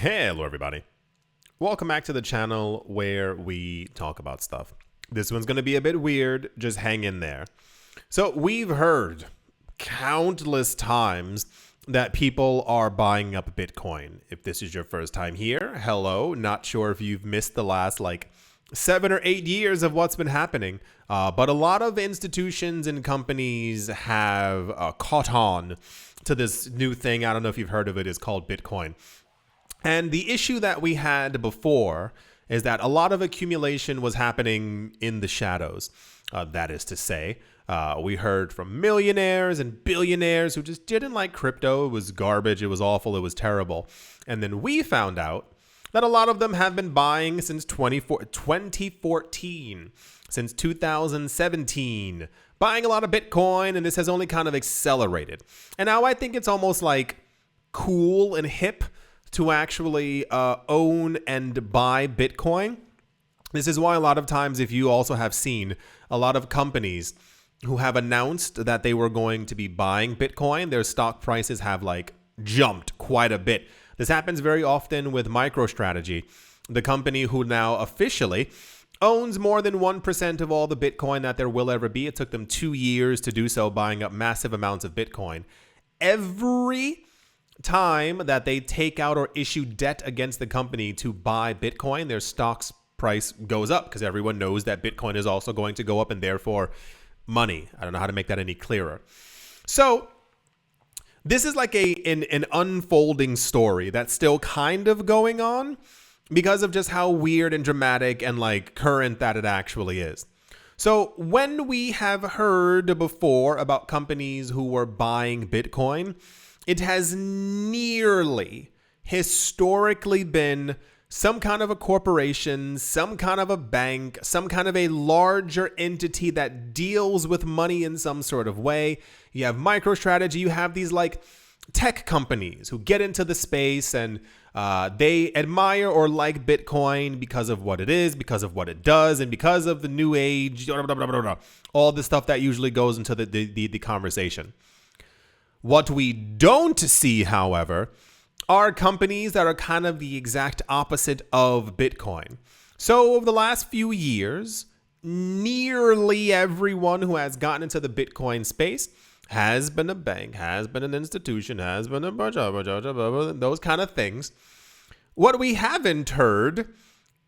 Hello everybody. Welcome back to the channel where we talk about stuff. This one's going to be a bit weird, just hang in there. So we've heard countless times that people are buying up Bitcoin. If this is your first time here, hello. Not sure if you've missed the last 7 or 8 years of what's been happening. But a lot of institutions and companies have caught on to this new thing. I don't know if you've heard of it. It's called Bitcoin. And the issue that we had before is that a lot of accumulation was happening in the shadows. That is to say, we heard from millionaires and billionaires who just didn't like crypto. It was garbage. It was awful. It was terrible. And then we found out that a lot of them have been buying since 2014, since 2017, buying a lot of Bitcoin, and this has only kind of accelerated. And now I think it's almost like cool and hip to actually own and buy Bitcoin. This is why a lot of times, if you also have seen a lot of companies who have announced that they were going to be buying Bitcoin, their stock prices have jumped quite a bit. This happens very often with MicroStrategy, the company who now officially owns more than 1% of all the Bitcoin that there will ever be. It took them 2 years to do so, buying up massive amounts of Bitcoin. Every time that they take out or issue debt against the company to buy Bitcoin, their stock's price goes up because everyone knows that Bitcoin is also going to go up and therefore money. I don't know how to make that any clearer. So this is like an unfolding story that's still kind of going on because of just how weird and dramatic and current that it actually is. So when we have heard before about companies who were buying Bitcoin, it has nearly historically been some kind of a corporation, some kind of a bank, some kind of a larger entity that deals with money in some sort of way. You have MicroStrategy, you have these tech companies who get into the space and they admire or like Bitcoin because of what it is, because of what it does, and because of the new age, all the stuff that usually goes into the conversation. What we don't see, however, are companies that are kind of the exact opposite of Bitcoin. So over the last few years, nearly everyone who has gotten into the Bitcoin space has been a bank, has been an institution, has been a those kind of things. What we haven't heard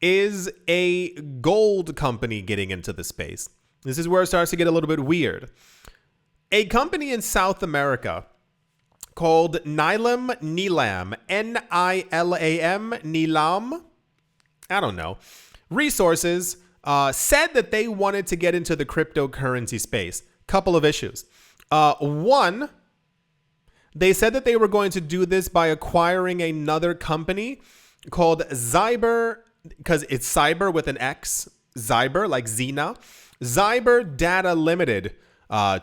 is a gold company getting into the space. This is where it starts to get a little bit weird. A company in South America called Nilam, N-I-L-A-M, Nilam, I don't know, Resources, said that they wanted to get into the cryptocurrency space. Couple of issues. One, they said that they were going to do this by acquiring another company called Zyber, because it's cyber with an X, Zyber, like Xena, Zyber Data Limited,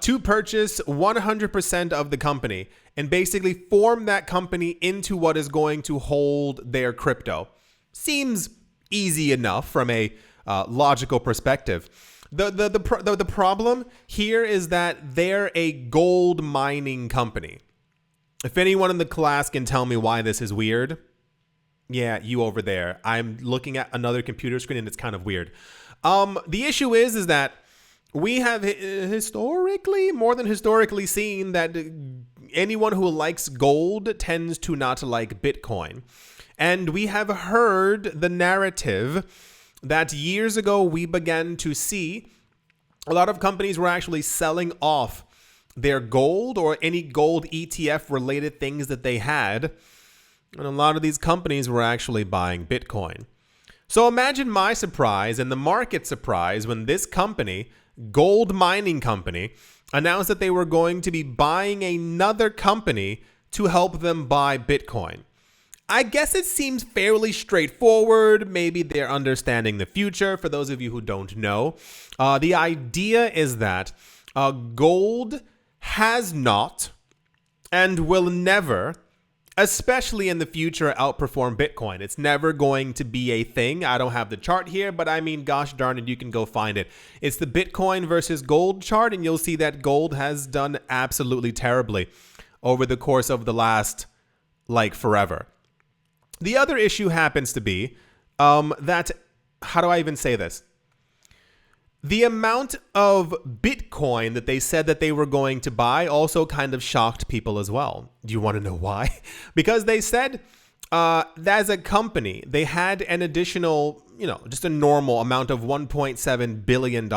to purchase 100% of the company and basically form that company into what is going to hold their crypto. Seems easy enough from a logical perspective. The problem here is that they're a gold mining company. If anyone in the class can tell me why this is weird, yeah, you over there. I'm looking at another computer screen and it's kind of weird. The issue is that we have more than historically seen that anyone who likes gold tends to not like Bitcoin. And we have heard the narrative that years ago we began to see a lot of companies were actually selling off their gold or any gold ETF related things that they had. And a lot of these companies were actually buying Bitcoin. So imagine my surprise and the market surprise when this company, gold mining company, announced that they were going to be buying another company to help them buy Bitcoin. I guess it seems fairly straightforward. Maybe they're understanding the future. For those of you who don't know, the idea is that gold has not and will never, especially in the future, outperform Bitcoin. It's never going to be a thing. I don't have the chart here, but I mean, gosh darn it, you can go find it. It's the Bitcoin versus gold chart, and you'll see that gold has done absolutely terribly over the course of the last, forever. The other issue happens to be that, how do I even say this? The amount of Bitcoin that they said that they were going to buy also kind of shocked people as well. Do you want to know why? Because they said that as a company, they had an additional, just a normal amount of $1.7 billion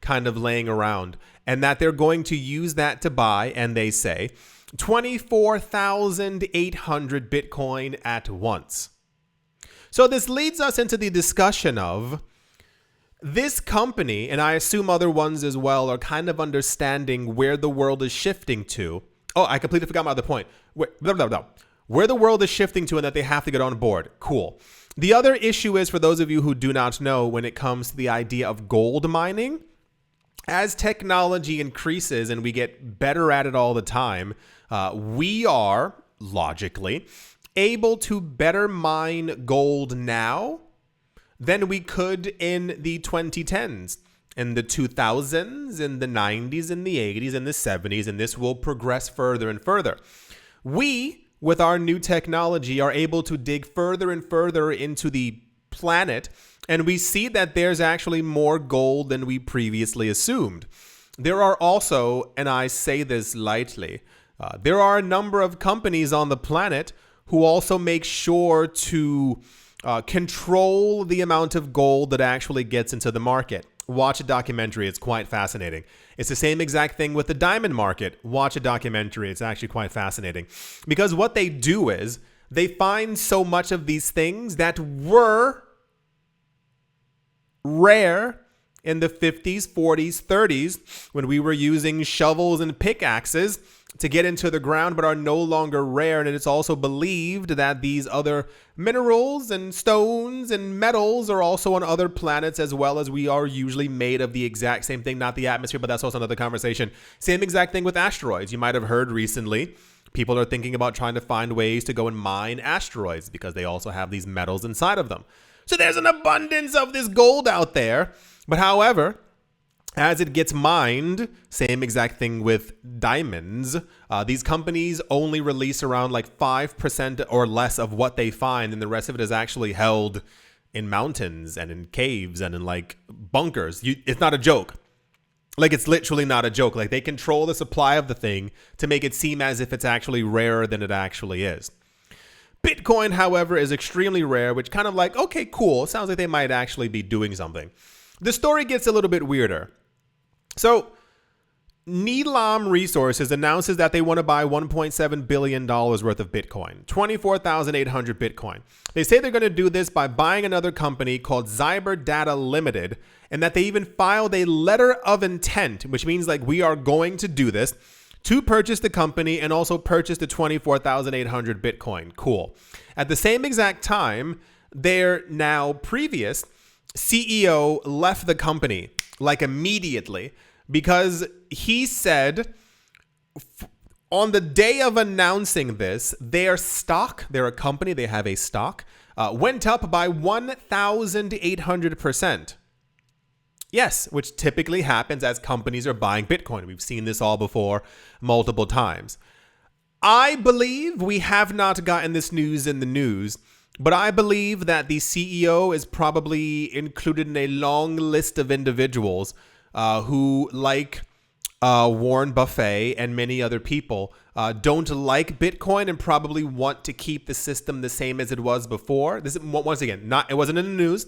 kind of laying around, and that they're going to use that to buy, and they say, 24,800 Bitcoin at once. So this leads us into the discussion of this company, and I assume other ones as well, are kind of understanding where the world is shifting to. Oh, I completely forgot my other point. Where the world is shifting to and that they have to get on board. Cool. The other issue is, for those of you who do not know, when it comes to the idea of gold mining, as technology increases and we get better at it all the time, we are, logically, able to better mine gold now than we could in the 2010s, in the 2000s, in the 90s, in the 80s, in the 70s, and this will progress further and further. We, with our new technology, are able to dig further and further into the planet, and we see that there's actually more gold than we previously assumed. There are also, and I say this lightly, there are a number of companies on the planet who also make sure to control the amount of gold that actually gets into the market. Watch a documentary. It's quite fascinating. It's the same exact thing with the diamond market. Watch a documentary. It's actually quite fascinating. Because what they do is they find so much of these things that were rare in the 50s, 40s, 30s, when we were using shovels and pickaxes to get into the ground, but are no longer rare. And it's also believed that these other minerals and stones and metals are also on other planets, as well, as we are usually made of the exact same thing, not the atmosphere, but that's also another conversation. Same exact thing with asteroids. You might have heard recently, people are thinking about trying to find ways to go and mine asteroids because they also have these metals inside of them. So there's an abundance of this gold out there. But however, as it gets mined, same exact thing with diamonds, these companies only release around like 5% or less of what they find, and the rest of it is actually held in mountains and in caves and in like bunkers. It's not a joke. Like, it's literally not a joke. Like, they control the supply of the thing to make it seem as if it's actually rarer than it actually is. Bitcoin, however, is extremely rare, which kind of like, okay, cool. Sounds like they might actually be doing something. The story gets a little bit weirder. So, Neelam Resources announces that they want to buy $1.7 billion worth of Bitcoin, 24,800 Bitcoin. They say they're going to do this by buying another company called Zyber Data Limited, and that they even filed a letter of intent, which means like we are going to do this, to purchase the company and also purchase the 24,800 Bitcoin. Cool. At the same exact time, their now previous CEO left the company like immediately, because he said on the day of announcing this, their stock, they're a company, they have a stock, went up by 1,800%. Yes, which typically happens as companies are buying Bitcoin. We've seen this all before multiple times. I believe we have not gotten this news in the news, but I believe that the CEO is probably included in a long list of individuals who, like Warren Buffett and many other people, don't like Bitcoin and probably want to keep the system the same as it was before. This, once again, it wasn't in the news,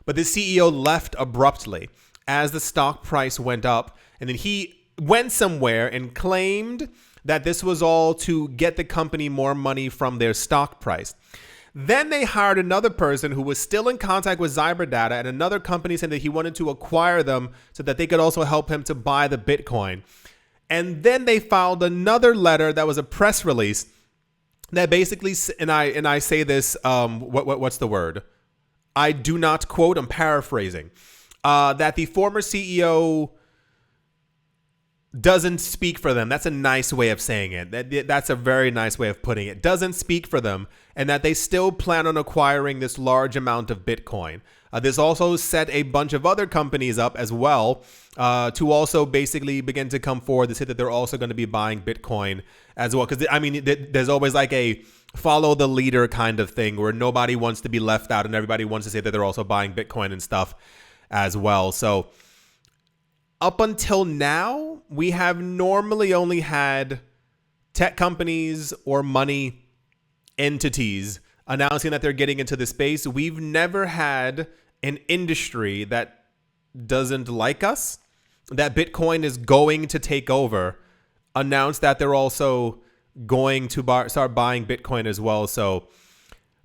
but the CEO left abruptly as the stock price went up, and then he went somewhere and claimed that this was all to get the company more money from their stock price. Then they hired another person who was still in contact with Zyber Data, and another company said that he wanted to acquire them so that they could also help him to buy the Bitcoin. And then they filed another letter that was a press release that basically, and I say this, what's the word? I do not quote, I'm paraphrasing, that the former CEO doesn't speak for them. That's a nice way of saying it. That's a very nice way of putting it. Doesn't speak for them, and that they still plan on acquiring this large amount of Bitcoin. This also set a bunch of other companies up as well to also basically begin to come forward to say that they're also going to be buying Bitcoin as well. Because, I mean, there's always like a follow the leader kind of thing where nobody wants to be left out and everybody wants to say that they're also buying Bitcoin and stuff as well. So up until now, we have normally only had tech companies or money entities announcing that they're getting into the space. We've never had an industry that doesn't like us, that Bitcoin is going to take over, announce that they're also going to start buying Bitcoin as well. So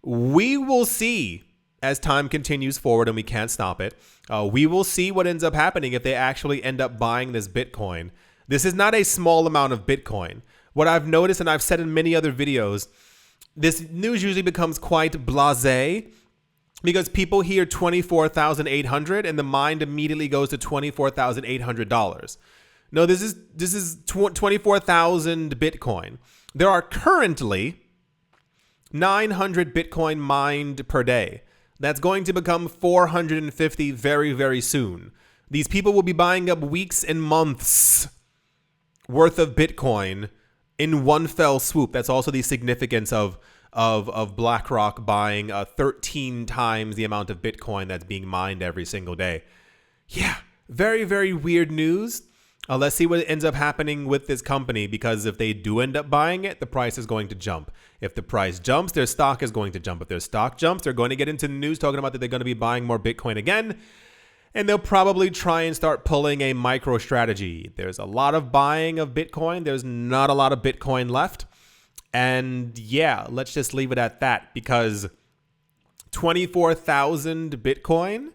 we will see as time continues forward, and we can't stop it. We will see what ends up happening if they actually end up buying this Bitcoin. This is not a small amount of Bitcoin. What I've noticed, and I've said in many other videos, this news usually becomes quite blasé because people hear 24,800 and the mind immediately goes to $24,800. No, this is 24,000 Bitcoin. There are currently 900 Bitcoin mined per day. That's going to become 450 very, very soon. These people will be buying up weeks and months worth of Bitcoin in one fell swoop. That's also the significance of BlackRock buying 13 times the amount of Bitcoin that's being mined every single day. Yeah, very, very weird news. Let's see what ends up happening with this company, because if they do end up buying it, the price is going to jump. If the price jumps, their stock is going to jump. If their stock jumps, they're going to get into the news talking about that they're going to be buying more Bitcoin again. And they'll probably try and start pulling a micro strategy. There's a lot of buying of Bitcoin. There's not a lot of Bitcoin left. And yeah, let's just leave it at that, because 24,000 Bitcoin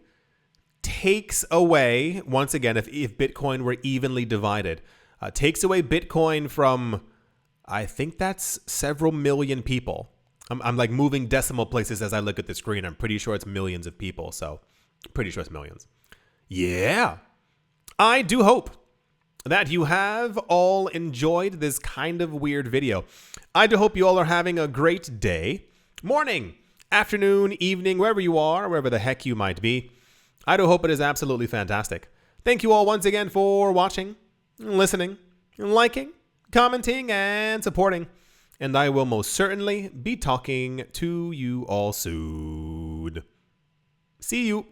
takes away, once again, if Bitcoin were evenly divided, takes away Bitcoin from, I think that's several million people. I'm like moving decimal places as I look at the screen. I'm pretty sure it's millions of people. So pretty sure it's millions. Yeah. I do hope that you have all enjoyed this kind of weird video. I do hope you all are having a great day, morning, afternoon, evening, wherever you are, wherever the heck you might be. I do hope it is absolutely fantastic. Thank you all once again for watching, listening, liking, commenting, and supporting. And I will most certainly be talking to you all soon. See you.